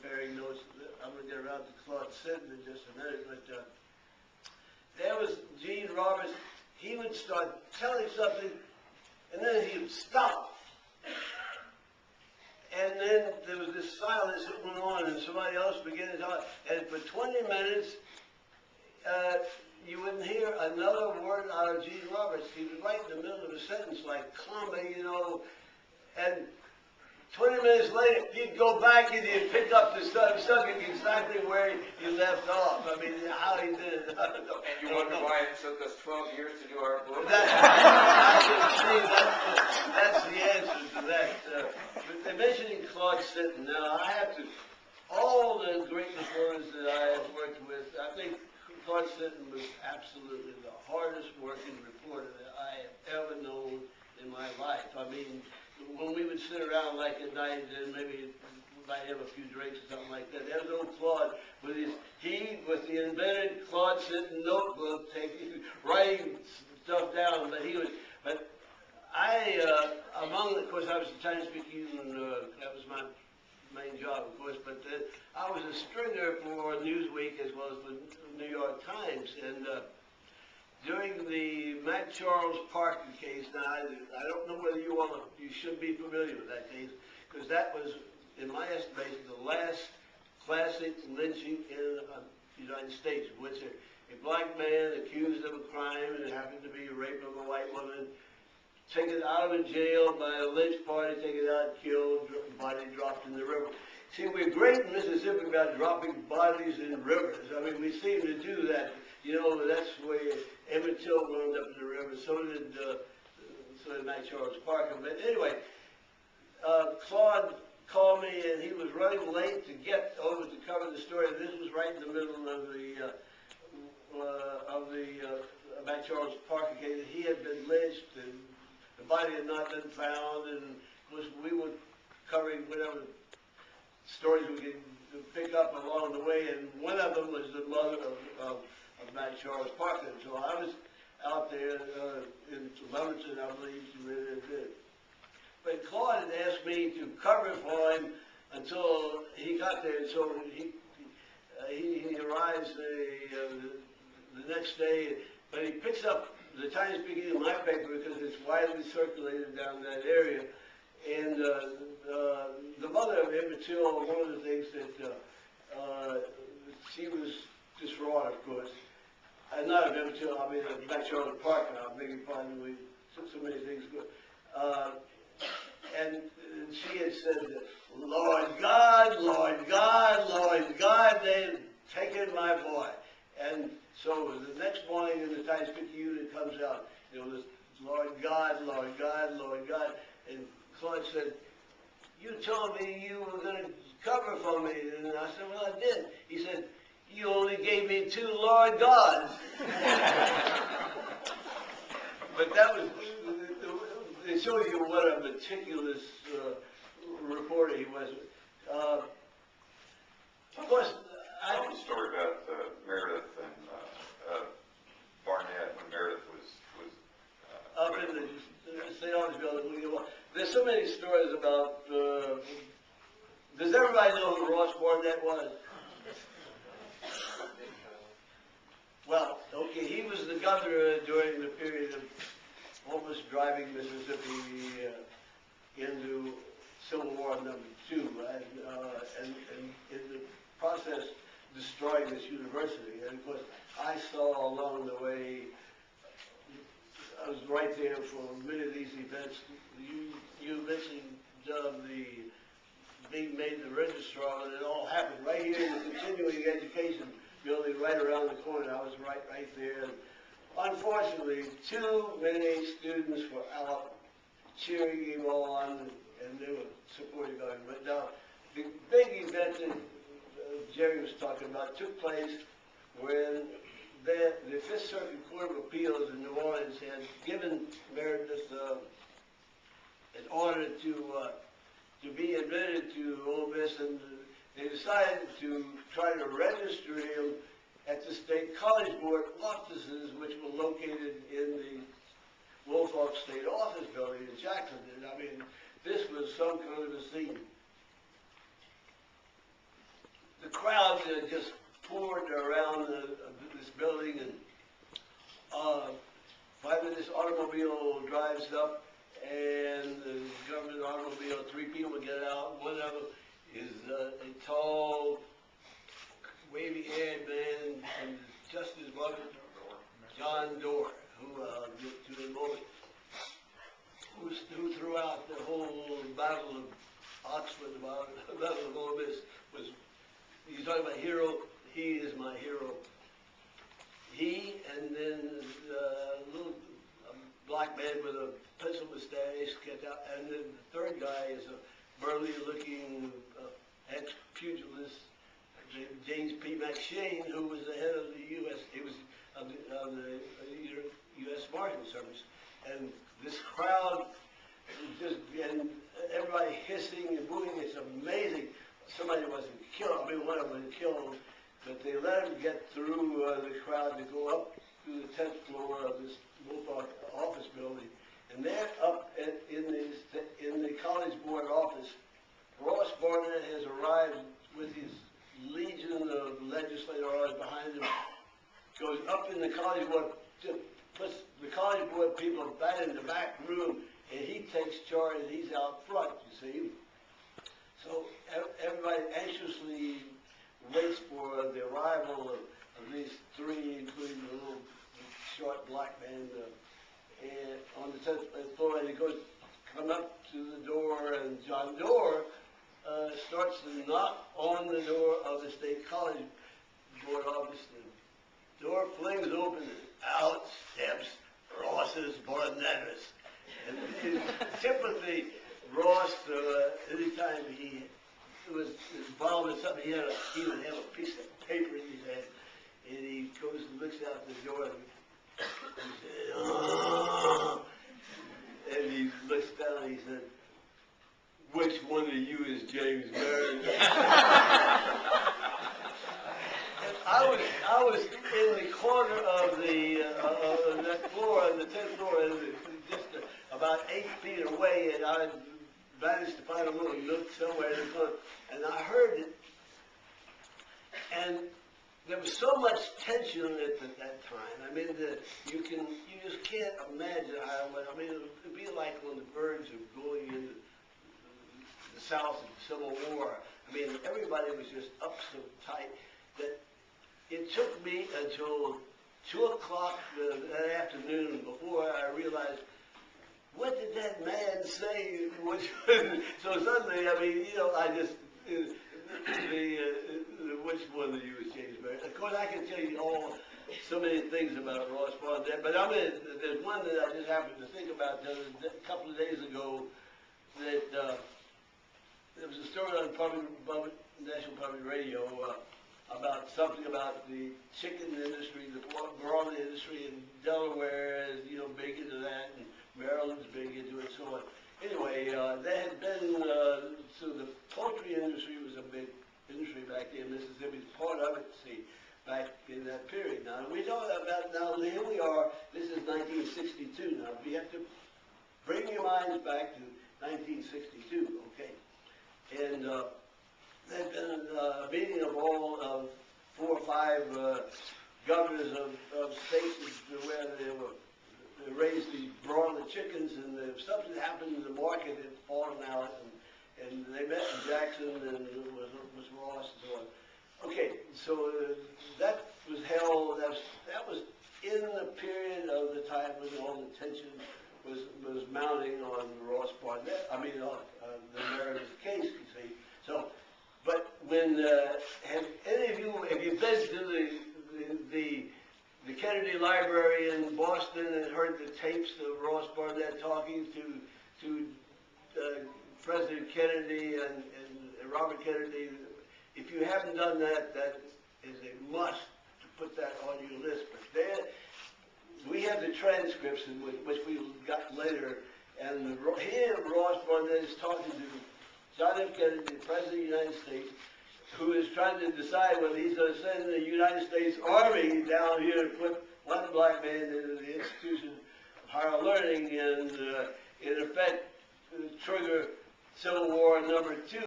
comparing notes. I'm going to get around to Claude Sitton in just a minute, but there was Gene Roberts. He would start telling something, and then he would stop. And then there was this silence that went on, and somebody else began to talk. And for 20 minutes, you wouldn't hear another word out of Gene Roberts. He was right in the middle of a sentence, like comma, you know. And 20 minutes later, he'd go back and he'd pick up the subject exactly where he left off. I mean, how he did it, I don't know. And you wonder why it took us 12 years to do our book? That's the answer to that. But mentioning Claude Sitton, now I have to, all the great reporters that I have worked with, I think Claude Sitton was absolutely the hardest working reporter that I have ever known in my life. I mean, when we would sit around like at night and maybe we might have a few drinks or something like that, there's old Claude with with the invented Claude Sitton notebook, writing stuff down. But of course, I was the Times Picayune, that was my main job, of course, but I was a stringer for Newsweek as well as the New York Times, and during the Mac Charles Parker case, now I don't know whether you should be familiar with that case, because that was, in my estimation, the last classic lynching in the United States, in which a black man accused of a crime, and it happened to be a rape of a white woman, taken out of jail by a lynch party, taken out, killed, body dropped in the river. See, we're great in Mississippi about dropping bodies in rivers. I mean, we seem to do that. You know, that's where Emmett Till wound up in the river. So did Mac Charles Parker. But anyway, Claude called me, and he was running late to get over to cover the story. This was right in the middle of the Mac Charles Parker case. He had been lynched, and the body had not been found, and of course we were covering whatever stories we could pick up along the way, and one of them was the mother of Mac Charles Parker. So I was out there in Leamington, I believe, but Claude had asked me to cover for him until he got there. So he arrives the next day, but he picks up the Times Picayune, my paper, because it's widely circulated down that area. And the mother of Emmett Till, one of the things that she was distraught, of course. Not of Emmett Till, I mean of Mac Charles Parker. I beg your pardon, we took so many things good. And she had said, Lord God, Lord God, Lord God, they've taken my boy. And so the next morning in the Times Picayune, it comes out, you know, this Lord God, Lord God, Lord God. And Claude said, you told me you were going to cover for me. And I said, well, I did. He said, you only gave me 2 Lord Gods. But that was, it shows you what a meticulous reporter he was. Of course, I told the story about Meredith and Barnett when Meredith was up in the St. Albans building. There's so many stories about. Does everybody know who Ross Barnett was? Well, okay, he was the governor during the period of almost driving Mississippi into Civil War #2, and in the process destroying this university. And of course, I saw along the way, I was right there for many of these events. You mentioned being made the registrar, and it all happened right here in the continuing education building right around the corner. I was right there. And unfortunately, too many students were out cheering him on, and they were supporting him. But now, the big event that Jerry was talking about took place when the Fifth Circuit Court of Appeals in New Orleans had given Meredith an order to be admitted to Ole Miss, and they decided to try to register him at the State College Board offices, which were located in the Woolfolk State Office Building in Jacksonville. I mean, this was some kind of a scene. just poured around this building, and finally this automobile drives up, and the government automobile, three people get out. One of them is a tall, wavy-haired man, and just as well, John Doerr, who to the moment, who throughout the whole Battle of Oxford, the Battle of all this, was, you talk about hero, he is my hero. He, and then a little black man with a pencil mustache, and then the third guy is a burly-looking ex-pugilist, James P. McShane, who was the head of the U.S. He was of the U.S. Marshal Service, and this crowd just, and everybody hissing and booing. It's amazing. Somebody wasn't killed. I mean, one of them was killed, but they let him get through the crowd to go up to the 10th floor of this Wilcox office building, and there, up in the College Board office, Ross Barnett has arrived with his legion of legislators behind him. Goes up in the College Board, puts the College Board people back in the back room, and he takes charge, and he's out front, you see. So everybody anxiously waits for the arrival of these three, including the little short black man, and on the 10th floor, and he come up to the door, and John Doerr starts to knock on the door of the State College Board office. The door flings open, and out steps Ross's Barnettus. And typically, Ross, anytime he was involved in something, he would have a piece of paper in his hand, and he goes and looks out the door, and he said, "Oh," and he looks down, and he said, "Which one of you is James Meredith?" I was in the corner of that floor, on the 10th floor, and just about 8 feet away, and I managed to find a little nook somewhere in the corner, and I heard it, and there was so much tension at that time. I mean, you just can't imagine how. I mean, it would be like on the verge of going into the South in the Civil War. I mean, everybody was just up so tight that it took me until 2 o'clock that afternoon before I realized, what did that man say? So suddenly, I mean, I just, which one of you is James Meredith? Of course, I can tell you so many things about Ross Barnett, but there's one that I just happened to think about a couple of days ago, that there was a story on National Public Radio about something about the chicken industry, the broiler industry in Delaware is, big into that, and Maryland's big into it, so on. Anyway, there had been, so the poultry industry was a big industry back there in Mississippi, it's part of it, see, back in that period. Now, we talk about, now here we are, this is 1962 now, we have to bring your minds back to 1962, okay? And there'd been a meeting of all 4 or 5 governors of states where they raised these broiler chickens, and something happened in the market had fallen out, and they met in Jackson, and it was Ross and so on. Okay, so that was held. That was in the period of the time when all the tension was mounting on Ross Barnett. I mean, the Meredith case, you see. So, but when have any of you been to the Kennedy Library in Boston and heard the tapes of Ross Barnett talking to President Kennedy and Robert Kennedy? If you haven't done that, that is a must to put that on your list. But there, we have the transcripts, which we got later, and here Ross Barnett is talking to John F. Kennedy, the President of the United States, who is trying to decide whether he's going to send the United States Army down here to put one black man into the institution of higher learning and, in effect, trigger Civil War #2.